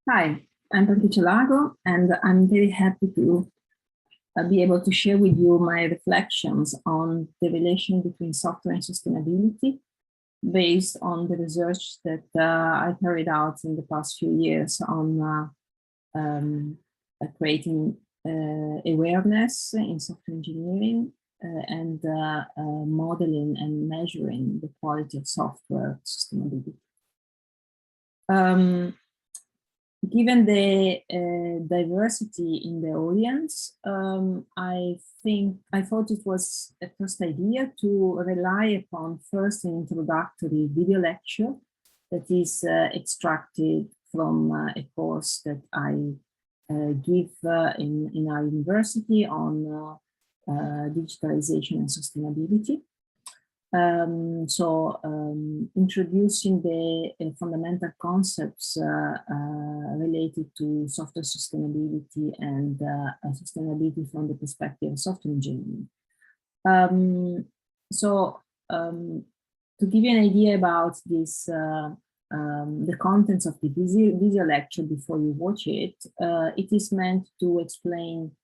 Hi, I'm Patricia Lago, and I'm very happy to be able to share with you my reflections on the relation between software and sustainability based on the research that I carried out in the past few years on creating awareness in software engineering and modeling and measuring the quality of software sustainability. Given the diversity in the audience, I thought it was a first idea to rely upon first an introductory video lecture that is extracted from a course that I give in our university on digitalization and sustainability. Introducing the fundamental concepts related to software sustainability and sustainability from the perspective of software engineering. To give you an idea about this, the contents of the video lecture before you watch it, it is meant to explain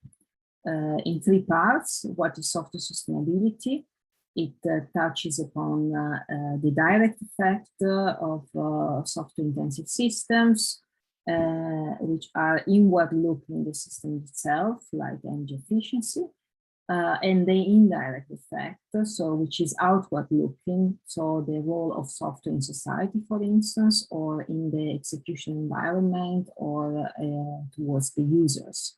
in three parts what is software sustainability. It touches upon the direct effect of software-intensive systems, which are inward-looking in the system itself, like energy efficiency, and the indirect effect, so which is outward-looking, so the role of software in society, for instance, or in the execution environment, or towards the users.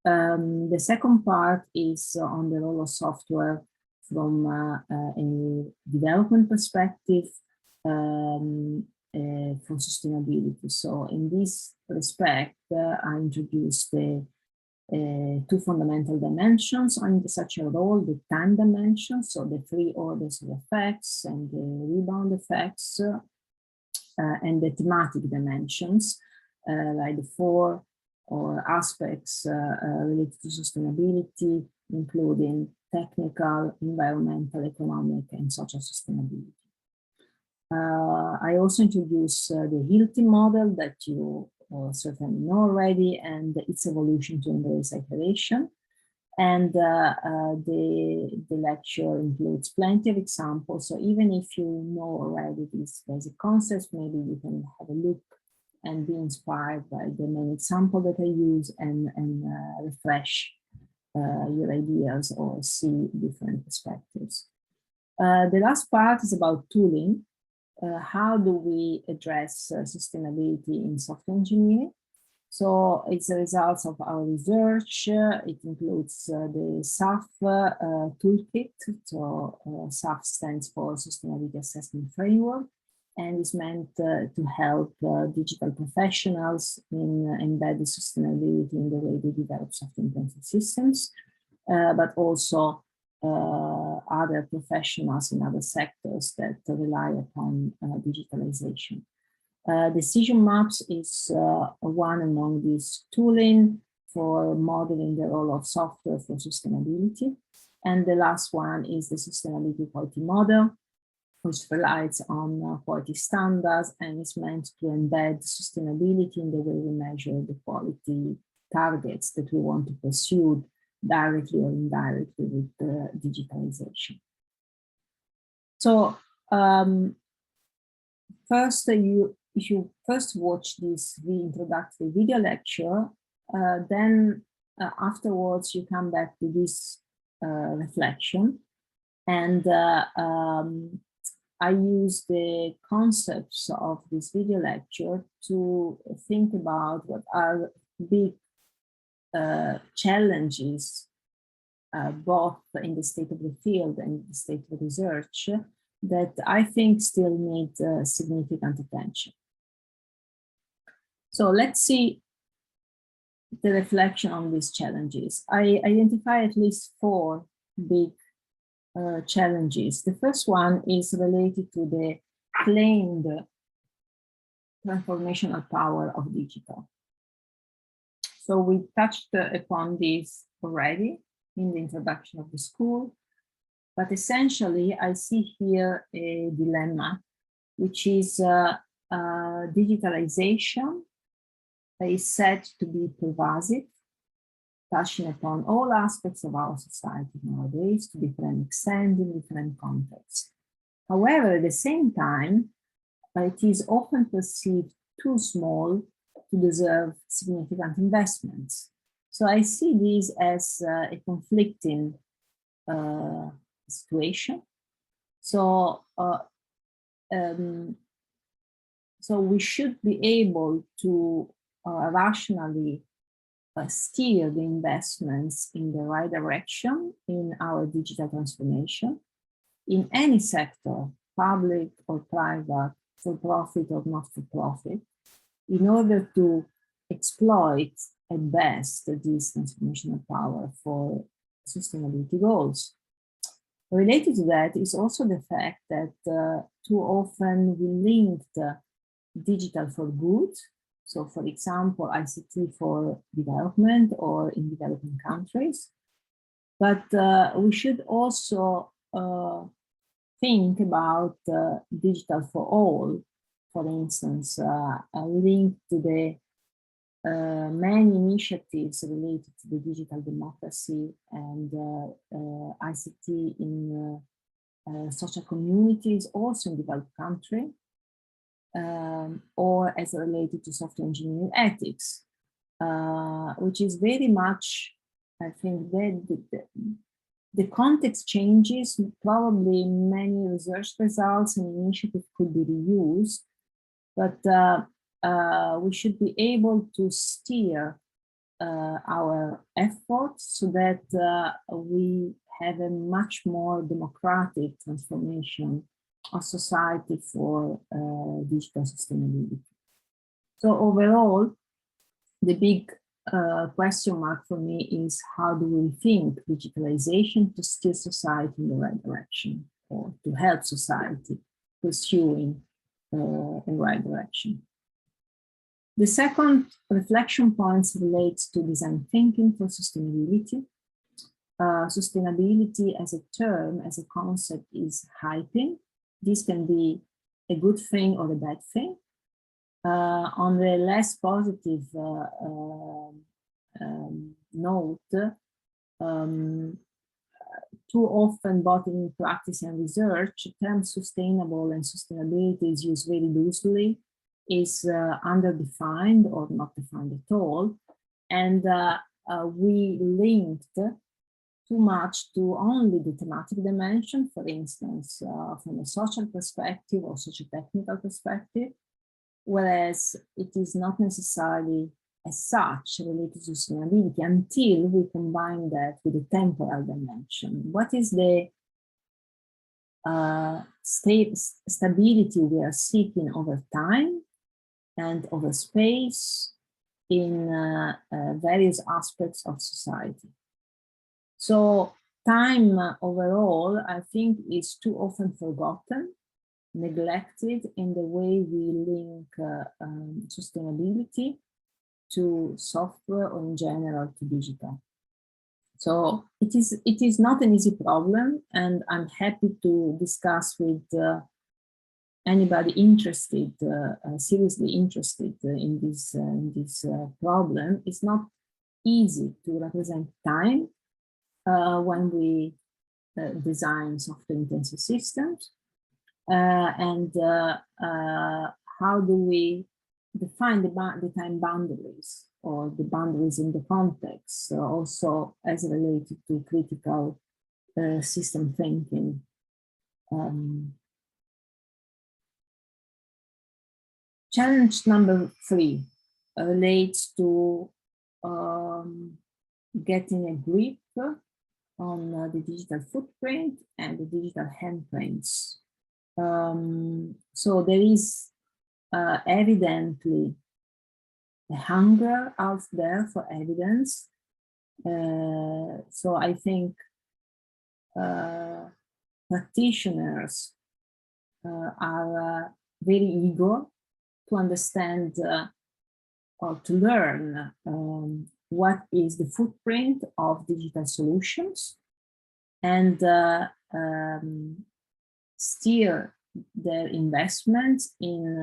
The second part is on the role of software from a development perspective for sustainability. So in this respect, I introduced the two fundamental dimensions on such a role, the time dimension, so the three orders of effects and the rebound effects, and the thematic dimensions, like the four or aspects related to sustainability, including technical, environmental, economic, and social sustainability. I also introduced the Hilti model that you certainly know already, and its evolution to embrace iteration. And the lecture includes plenty of examples. So even if you know already these basic concepts, maybe you can have a look and be inspired by the main example that I use and refresh your ideas or see different perspectives. The last part is about tooling. How do we address sustainability in software engineering? So it's a result of our research. It includes the SAF toolkit. So SAF stands for Sustainability Assessment Framework, and is meant to help digital professionals in embedded sustainability in the way they develop software-intensive systems, but also other professionals in other sectors that rely upon digitalization. Decision maps is one among these tooling for modeling the role of software for sustainability. And the last one is the sustainability quality model, which relies on quality standards and is meant to embed sustainability in the way we measure the quality targets that we want to pursue directly or indirectly with digitalization. So first, if you first watch this introductory video lecture, then afterwards you come back to this reflection, and I use the concepts of this video lecture to think about what are big challenges, both in the state of the field and the state of research, that I think still need significant attention. So let's see the reflection on these challenges. I identify at least four big challenges. The first one is related to the claimed transformational power of digital. So we touched upon this already in the introduction of the school, but essentially I see here a dilemma, which is digitalization is said to be pervasive, touching upon all aspects of our society nowadays to different extent in different contexts. However, at the same time, it is often perceived too small to deserve significant investments. So I see this as a conflicting situation. So, so we should be able to rationally steer the investments in the right direction in our digital transformation in any sector, public or private, for profit or not for profit, in order to exploit at best this transformational power for sustainability goals. Related to that is also the fact that too often we linked digital for good. So for example, ICT for development or in developing countries. But we should also think about digital for all, for instance, linked to the many initiatives related to the digital democracy and ICT in social communities, also in developed countries, or as related to software engineering ethics, which is very much, I think, the context changes. Probably many research results and initiatives could be reused, but we should be able to steer our efforts so that we have a much more democratic transformation of society for digital sustainability. So overall, the big question mark for me is how do we think digitalization to steer society in the right direction or to help society pursuing the right direction. The second reflection point relates to design thinking for sustainability. Sustainability as a term, as a concept is hyping. This can be a good thing or a bad thing. On the less positive note, too often both in practice and research, the term sustainable and sustainability is used very loosely, is underdefined or not defined at all. And we linked too much to only the thematic dimension, for instance, from a social perspective or socio-technical perspective, whereas it is not necessarily as such related to sustainability until we combine that with the temporal dimension. What is the stability we are seeking over time and over space in various aspects of society? So time overall, I think, is too often forgotten, neglected in the way we link sustainability to software or in general to digital. So it is not an easy problem, and I'm happy to discuss with anybody interested, seriously interested in this problem. It's not easy to represent time when we design software-intensive systems, and how do we define the time boundaries or the boundaries in the context, also as related to critical system thinking. Challenge number 3 relates to getting a grip on the digital footprint and the digital handprints. So there is evidently a hunger out there for evidence. So I think practitioners are very eager to understand or to learn what is the footprint of digital solutions and steer their investments in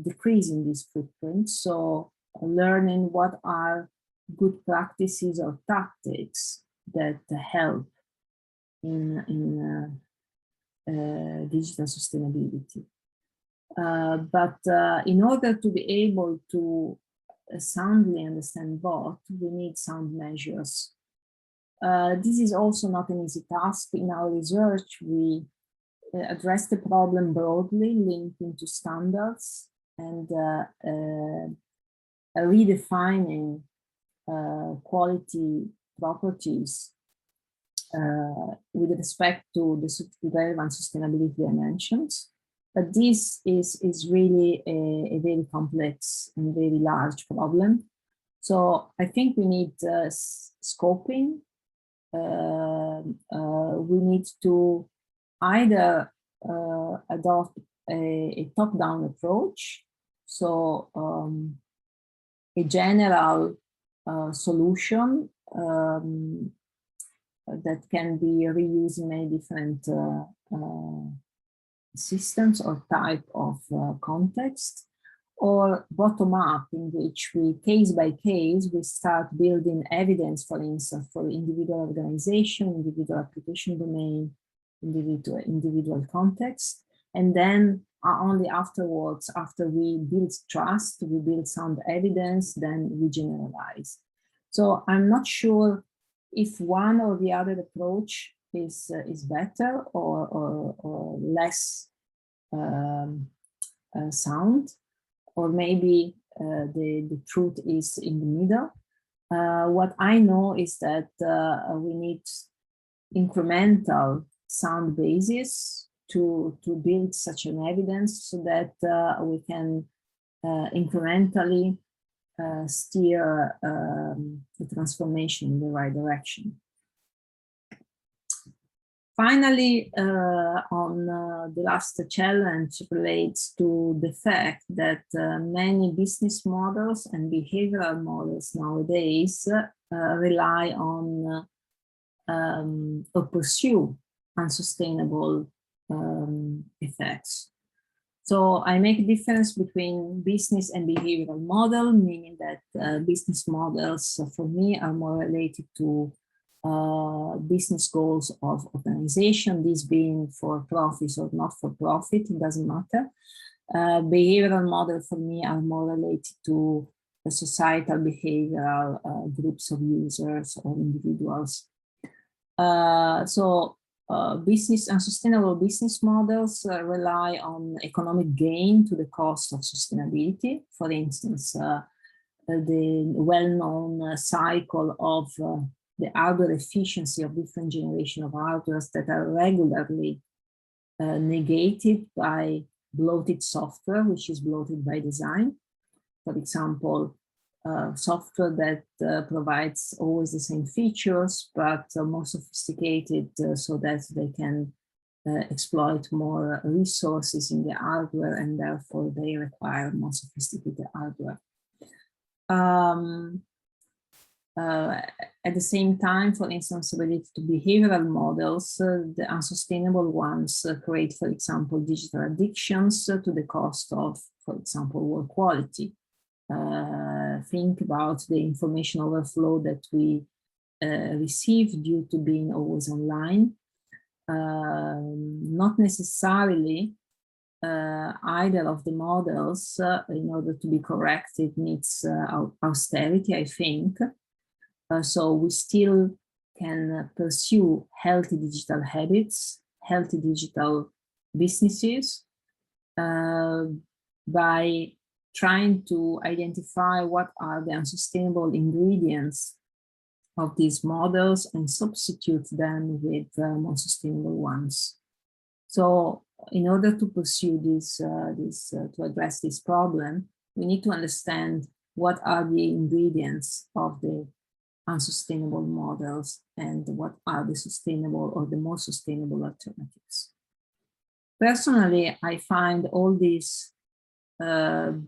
decreasing this footprint. So learning what are good practices or tactics that help in digital sustainability. But in order to be able to soundly understand both, we need sound measures. This is also not an easy task. In our research, we address the problem broadly, linking to standards and redefining quality properties with respect to the relevant sustainability dimensions. But this is really a very complex and very large problem. So I think we need scoping. We need to either adopt a top-down approach, so a general solution that can be reused in many different systems or type of context, or bottom-up, in which we, case by case, we start building evidence, for instance, for individual organization, individual application domain, individual context, and then only afterwards, after we build trust, we build sound evidence, then we generalize. So I'm not sure if one or the other approach is better or less sound, or maybe the truth is in the middle. What I know is that we need incremental sound basis to build such an evidence, so that we can incrementally steer the transformation in the right direction. Finally, on the last challenge relates to the fact that many business models and behavioral models nowadays rely on or pursue unsustainable effects. So I make a difference between business and behavioral model, meaning that business models for me are more related to business goals of organization, this being for profit or not for profit, it doesn't matter. Behavioral models for me are more related to the societal behavioral groups of users or individuals. Business and sustainable business models rely on economic gain to the cost of sustainability. For instance, the well-known cycle of the hardware efficiency of different generations of hardware that are regularly negated by bloated software, which is bloated by design. For example, software that provides always the same features, but more sophisticated so that they can exploit more resources in the hardware, and therefore they require more sophisticated hardware. At the same time, for instance, related to behavioral models, the unsustainable ones create, for example, digital addictions to the cost of, for example, work quality. Think about the information overflow that we receive due to being always online. Not necessarily either of the models, in order to be corrected, needs austerity, I think. So we still can pursue healthy digital habits, healthy digital businesses by trying to identify what are the unsustainable ingredients of these models and substitute them with more sustainable ones. So in order to pursue this, to address this problem, we need to understand what are the ingredients of the unsustainable models and what are the sustainable or the more sustainable alternatives. Personally, I find all these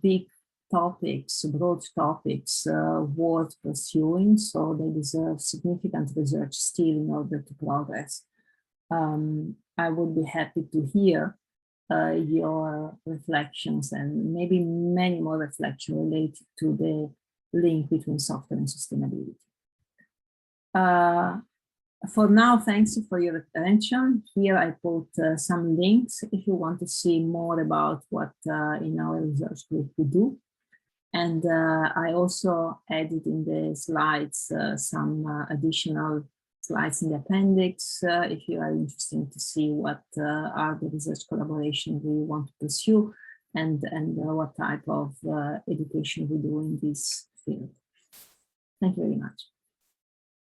big topics, broad topics, worth pursuing, so they deserve significant research still in order to progress. I would be happy to hear your reflections and maybe many more reflections related to the link between software and sustainability. For now, thanks for your attention. Here I put some links if you want to see more about what in our research group we do. And I also added in the slides some additional slides in the appendix if you are interested to see what are the research collaborations we want to pursue and what type of education we do in this field. Thank you very much.